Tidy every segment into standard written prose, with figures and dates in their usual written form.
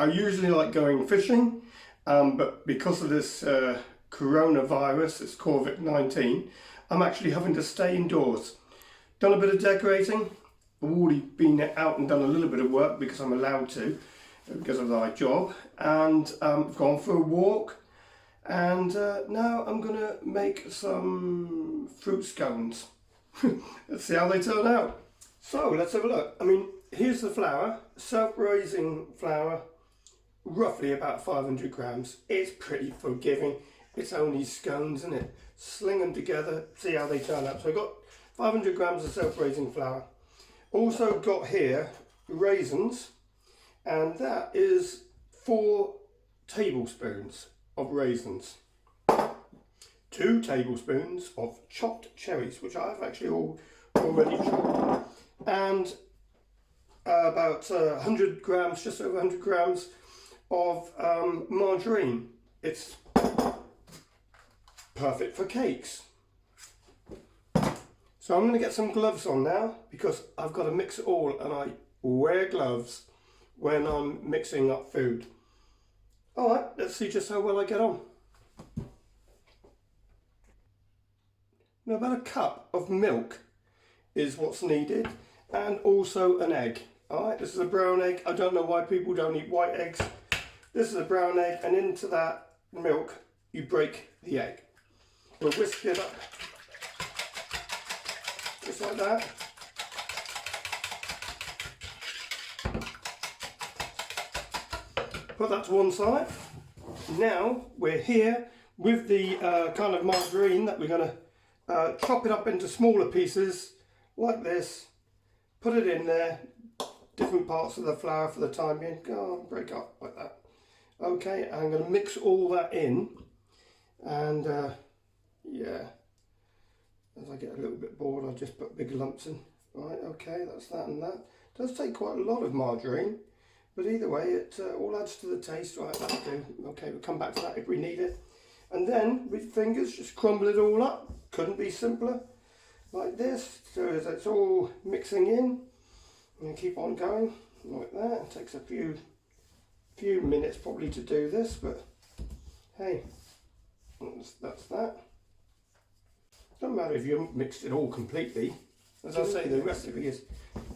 I usually like going fishing, but because of this coronavirus, this COVID-19, I'm actually having to stay indoors. Done a bit of decorating. I've already been out and done a little bit of work because I'm allowed to, because of my job, and I've gone for a walk, and now I'm going to make some fruit scones. Let's see how they turn out. So let's have a look. I mean, here's the flour, self-raising flour, roughly about 500 grams. It's pretty forgiving. It's only scones, isn't it? Sling them together, see how they turn out. So I've got 500 grams of self-raising flour. Also got here raisins, and that is 4 tablespoons of raisins. 2 tablespoons of chopped cherries, which I've actually already chopped, and about 100 grams, just over 100 grams of margarine. It's perfect for cakes. So I'm going to get some gloves on now because I've got to mix it all, and I wear gloves when I'm mixing up food. Alright, let's see just how well I get on. Now, about a cup of milk is what's needed, and also an egg. Alright, this is a brown egg. I don't know why people don't eat white eggs. This is a brown egg, and into that milk you break the egg. We'll whisk it up, just like that. Put that to one side. Now we're here with the kind of margarine that we're going to chop it up into smaller pieces like this, put it in there, different parts of the flour for the time being. Go on, break up like that. Okay, I'm going to mix all that in, and yeah, as I get a little bit bored, I'll just put big lumps in. Right, okay, that's that and that. It does take quite a lot of margarine, but either way, it all adds to the taste. Right, that'll do. Okay, we'll come back to that if we need it. And then, with fingers, just crumble it all up. Couldn't be simpler. Like this, so as it's all mixing in. And keep on going, like that. It takes a few minutes probably to do this, but hey, that's that. Doesn't matter if you haven't mixed it all completely. As I say, the recipe is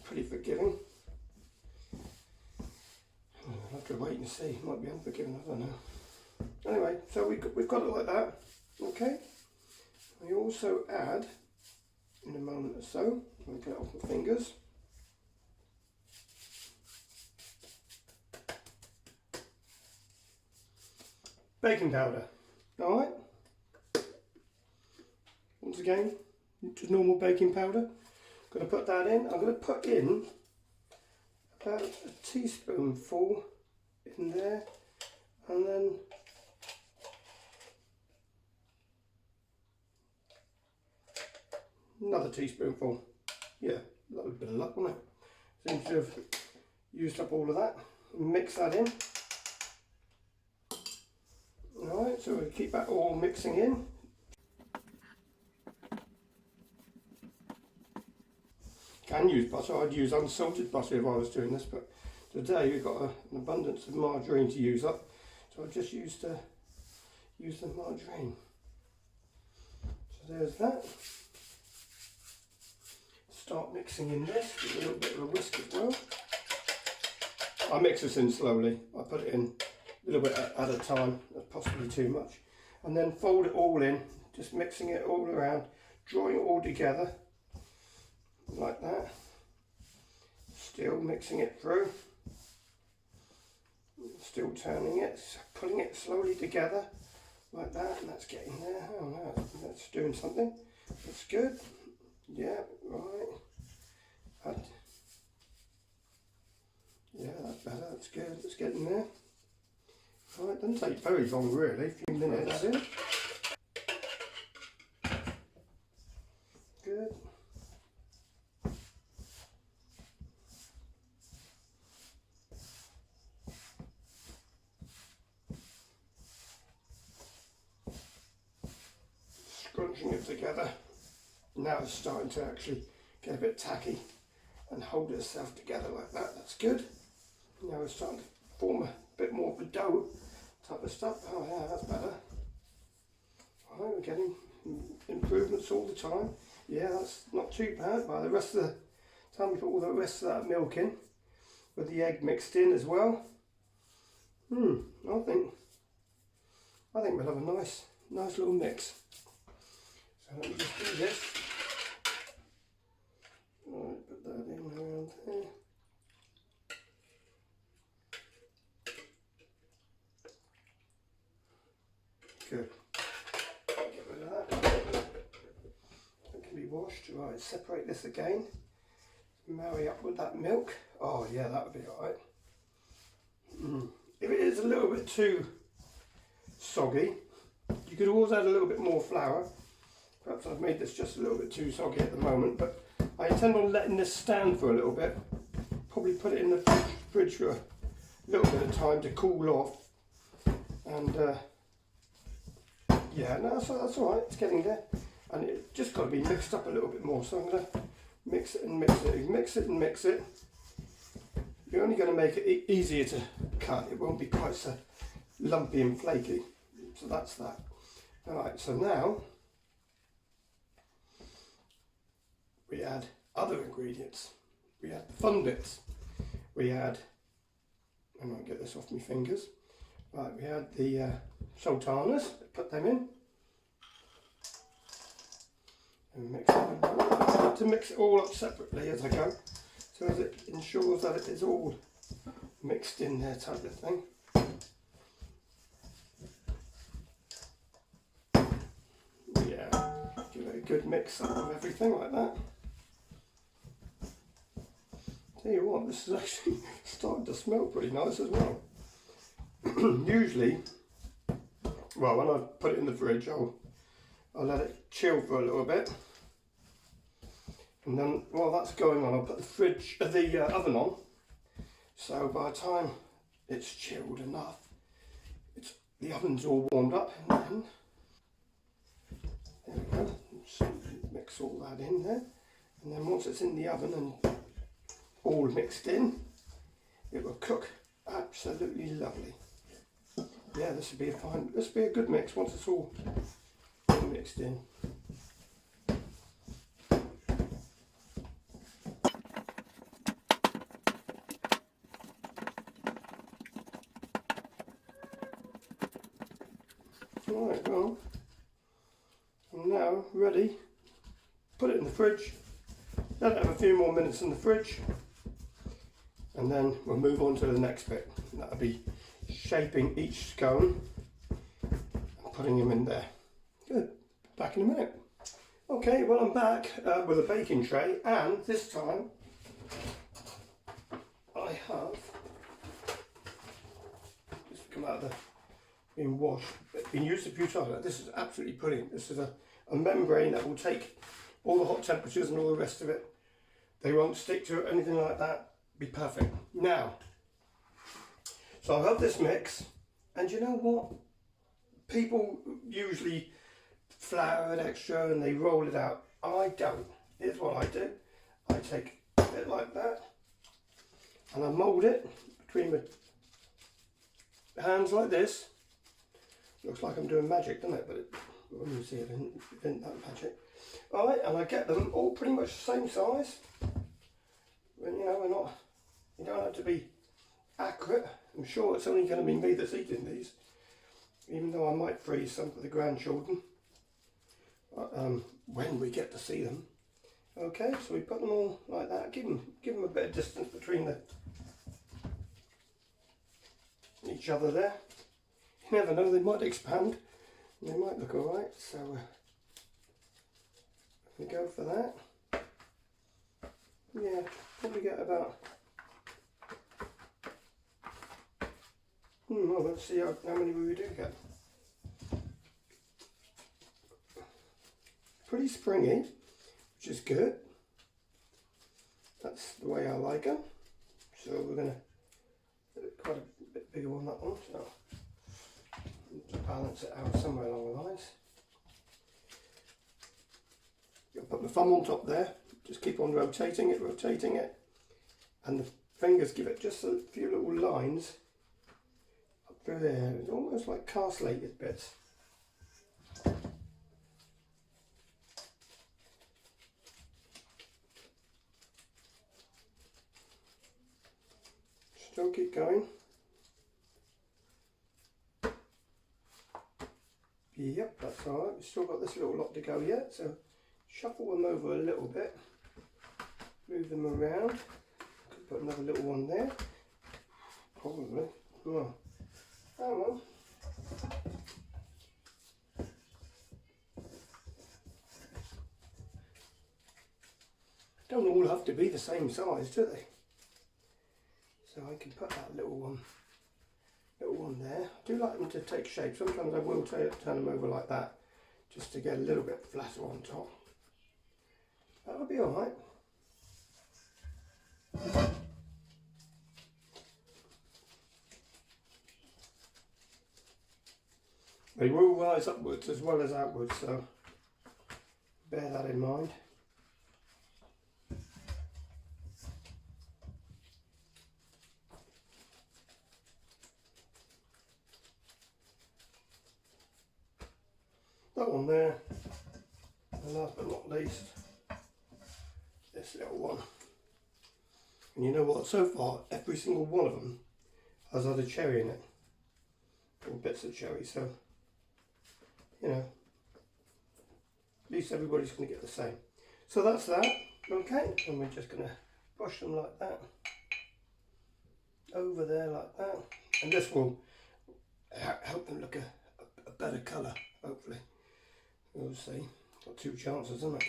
pretty forgiving. I'll have to wait and see. It might be unforgiving, I don't know. Anyway, so we've got it like that. Okay. We also add, in a moment or so, I'll get it off my fingers. Baking powder. Alright. Once again, just normal baking powder. I'm going to put that in. I'm going to put in about a teaspoonful in there, and then another teaspoonful. Yeah, a little bit of luck, wasn't it? Seems to have used up all of that. Mix that in. Alright, so we'll keep that all mixing in. Can use butter. I'd use unsalted butter if I was doing this, but today we've got an abundance of margarine to use up, so I've just used the margarine. So there's that. Start mixing in this with a little bit of a whisk as well. I mix this in slowly. I put it in a little bit at a time, that's possibly too much. And then fold it all in, just mixing it all around, drawing it all together, like that. Still mixing it through. Still turning it, putting it slowly together, like that, and that's getting there. Oh no, that's doing something. That's good. Yeah, right. Yeah, that's better, that's good, it's getting there. Right, it doesn't take very long really, a few minutes. Good. Scrunching it together. Now it's starting to actually get a bit tacky and hold itself together like that. That's good. Now it's starting to form a bit more of a dough type of stuff. Oh yeah, that's better. Right, we're getting improvements all the time. Yeah, that's not too bad. By the rest of the time we put all the rest of that milk in, with the egg mixed in as well. I think we'll have a nice little mix. So let me just do this. Right, put that in around there. Good. Get rid of that. That can be washed. Right, separate this again. Marry up with that milk. Oh yeah, that would be alright. If it is a little bit too soggy, you could always add a little bit more flour. Perhaps I've made this just a little bit too soggy at the moment, but I intend on letting this stand for a little bit. Probably put it in the fridge for a little bit of time to cool off. And yeah, no, that's alright, it's getting there. And it's just got to be mixed up a little bit more, so I'm going to mix it and mix it. Mix it and mix it. You're only going to make it easier to cut. It won't be quite so lumpy and flaky. So that's that. Alright, so now we add other ingredients. We add the fun bits. We add, I might get this off my fingers. Right, we add the sultanas, put them in. And mix it. To mix it all up separately as I go, so as it ensures that it is all mixed in there type of thing. Yeah, give it a good mix up of everything like that. Tell you what, this is actually starting to smell pretty nice as well. Usually, well, when I put it in the fridge, I'll let it chill for a little bit. And then, while that's going on, I'll put the oven on. So by the time it's chilled enough, the oven's all warmed up. And then, there we go. Just mix all that in there. And then once it's in the oven and all mixed in, it will cook absolutely lovely. Yeah, this will be a good mix once it's all mixed in. Right, well, I'm now ready. Put it in the fridge. Let it have a few more minutes in the fridge, and then we'll move on to the next bit. And that'll be shaping each scone and putting them in there. Good. Back in a minute. Okay, well, I'm back with a baking tray, and this time I have just come out of the being washed. It's been used a few times. This is absolutely brilliant. This is a membrane that will take all the hot temperatures and all the rest of it. They won't stick to it, anything like that. Be perfect. Now, so I'll have this mix, and you know what? People usually flour it extra and they roll it out. I don't. Here's what I do. I take a bit like that, and I mould it between my hands like this. Looks like I'm doing magic, doesn't it? But when you see it, isn't that magic? Alright, and I get them all pretty much the same size. When, you know, you don't have to be accurate. I'm sure it's only going to be me that's eating these, even though I might freeze some for the grandchildren when we get to see them. Okay, so we put them all like that. Give them a bit of distance between each other there. You never know, they might expand. They might look alright, so we go for that. Yeah, probably get about. Well, let's see how many we do get. Pretty springy, which is good. That's the way I like them. So we're going to quite a bit bigger on that one. So to balance it out somewhere along the lines. I'll put my thumb on top there. Just keep on rotating it, and the fingers give it just a few little lines through there. It's almost like castellated bits. Still keep going. Yep, that's alright. We've still got this little lot to go yet, so shuffle them over a little bit. Move them around. Could put another little one there. Probably. Oh well. Don't all have to be the same size, do they? So I can put that little one there. I do like them to take shape. Sometimes I will turn them over like that, just to get a little bit flatter on top. That'll be alright. They will rise upwards as well as outwards, so bear that in mind. That one there, and last but not least, this little one. And you know what, so far every single one of them has had a cherry in it, or bits of cherry, so you know, at least everybody's going to get the same. So that's that, okay, and we're just going to brush them like that, over there like that, and this will help them look a better colour, hopefully. We'll see. Got two chances, isn't it?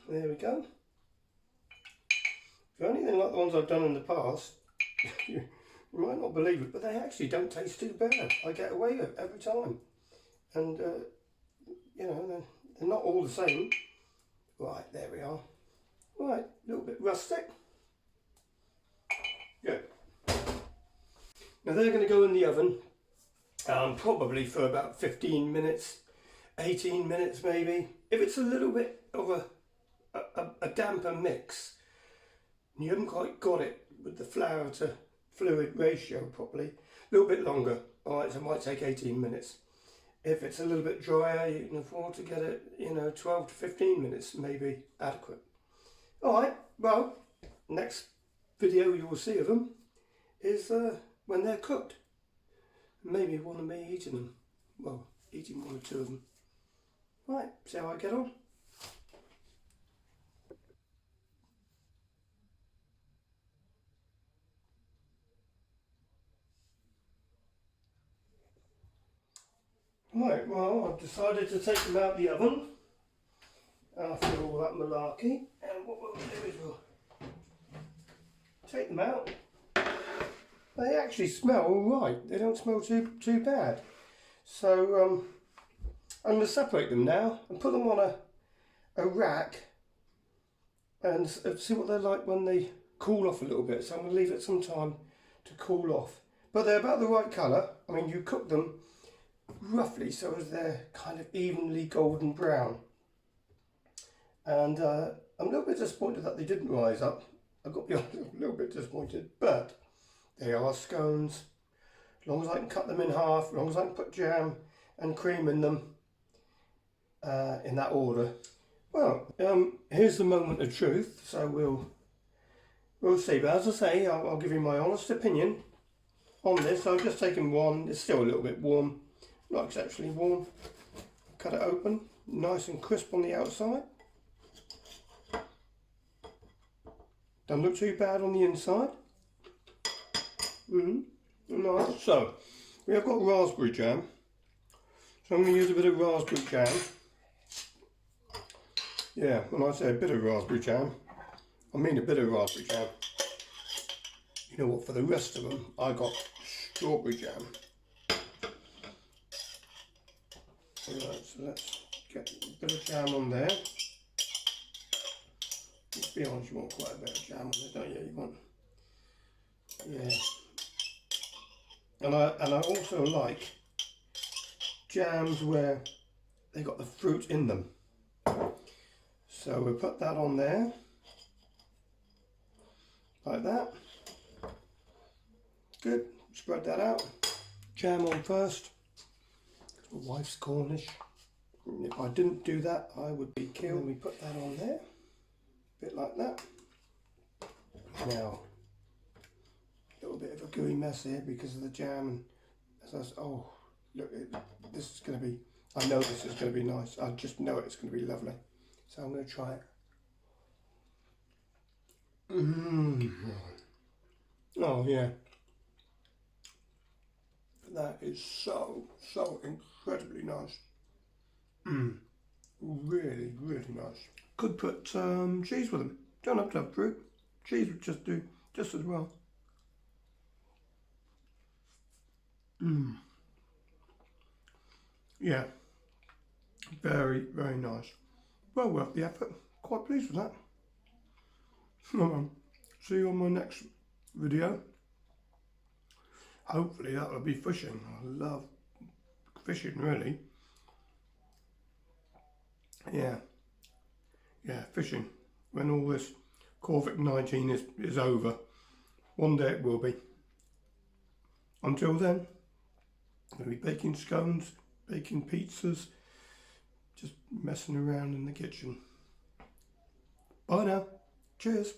There we go. If you're anything like the ones I've done in the past, you might not believe it, but they actually don't taste too bad. I get away with it every time. And, you know, they're not all the same. Right, there we are. Right, a little bit rustic. Good. Now they're going to go in the oven. Probably for about 15 minutes, 18 minutes maybe. If it's a little bit of a damper mix, and you haven't quite got it with the flour to fluid ratio properly, a little bit longer. Alright, so it might take 18 minutes. If it's a little bit drier, you can afford to get it, you know, 12 to 15 minutes maybe adequate. Alright, well, next video you will see of them is when they're cooked. Maybe one of me eating them. Well, eating one or two of them. Right, see how I get on. Right, well, I've decided to take them out of the oven after all that malarkey, and what we'll do is we'll take them out. They actually smell alright, they don't smell too bad. So I'm going to separate them now and put them on a rack and see what they're like when they cool off a little bit. So I'm going to leave it some time to cool off. But they're about the right colour. I mean, you cook them roughly so as they're kind of evenly golden brown. And I'm a little bit disappointed that they didn't rise up. I've got to be honest, I'm a little bit disappointed, but they are scones. As long as I can cut them in half, as long as I can put jam and cream in them in that order. Well, here's the moment of truth, so we'll see. But as I say, I'll give you my honest opinion on this. I've just taken one. It's still a little bit warm, not exceptionally warm. Cut it open, nice and crisp on the outside. Doesn't look too bad on the inside. Nice. So, we have got raspberry jam. So I'm going to use a bit of raspberry jam. Yeah, when I say a bit of raspberry jam, I mean a bit of raspberry jam. You know what, for the rest of them, I got strawberry jam. Alright, so let's get a bit of jam on there. Let's be honest, you want quite a bit of jam on there, don't you? You want, yeah. And I also like jams where they got the fruit in them. So we'll put that on there, like that. Good. spread that out. Jam on first. My wife's Cornish. If I didn't do that, I would be killed. And we put that on there, a bit like that. Now, a little bit of a gooey mess here because of the jam. And as I was, oh, look, this is going to be, I know this is going to be nice. I just know it's going to be lovely. So I'm going to try it. Oh yeah. That is so incredibly nice. Really, really nice. Could put cheese with them. Don't have to have fruit. Cheese would just do just as well. Yeah. Very, very nice. Well worth the effort. Quite pleased with that. See you on my next video. Hopefully that will be fishing. I love fishing, really. Yeah, fishing. When all this COVID-19 is over, one day it will be. Until then, I'm going to be baking scones, baking pizzas, just messing around in the kitchen. Bye now. Cheers.